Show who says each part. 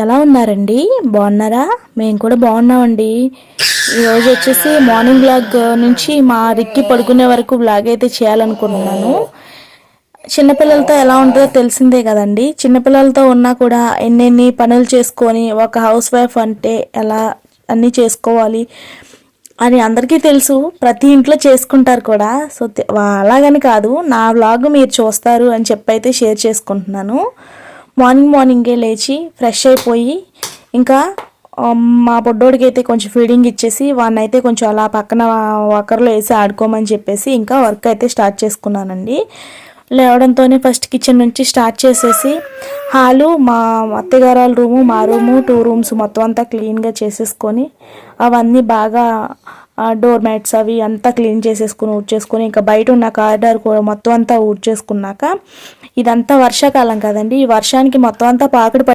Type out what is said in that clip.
Speaker 1: ఎలా ఉన్నారండి? బాగున్నారా? మేము కూడా బాగున్నామండి. ఈరోజు వచ్చేసి మార్నింగ్ వ్లాగ్ నుంచి మా రిక్కి పడుకునే వరకు వ్లాగ్ అయితే చేయాలనుకుంటున్నాను. చిన్నపిల్లలతో ఎలా ఉంటుందో తెలిసిందే కదండి. చిన్నపిల్లలతో ఉన్నా కూడా ఎన్నెన్ని పనులు చేసుకొని ఒక హౌస్ వైఫ్ అంటే ఎలా అన్నీ చేసుకోవాలి అని అందరికీ తెలుసు. ప్రతి ఇంట్లో చేసుకుంటారు కూడా. సో అలాగని కాదు, నా వ్లాగ్ మీరు చూస్తారు అని చెప్పైతే షేర్ చేసుకుంటున్నాను. మార్నింగే లేచి ఫ్రెష్ అయిపోయి ఇంకా మా బొడ్డోడికి అయితే కొంచెం ఫీడింగ్ ఇచ్చేసి వాడిని అయితే కొంచెం అలా పక్కన వాకర్లో వేసి ఆడుకోమని చెప్పేసి ఇంకా వర్క్ అయితే స్టార్ట్ చేసుకున్నానండి. లేవడంతోనే ఫస్ట్ కిచెన్ నుంచి స్టార్ట్ చేసేసి హాలు, మా అత్తగారు వాళ్ళ రూము, మా రూము, 2 రూమ్స్ మొత్తం అంతా క్లీన్గా చేసేసుకొని అవన్నీ బాగా డోర్ మ్యాట్స్ అవి అంతా క్లీన్ చేసేసుకుని ఊడ్చేసుకొని ఇంకా బయట ఉన్న కారిడార్ కూడా మొత్తం అంతా ఊడ్చేసుకున్నాక, ఇదంతా వర్షాకాలం కదండి, ఈ వర్షానికి మొత్తం అంతా పాకుడు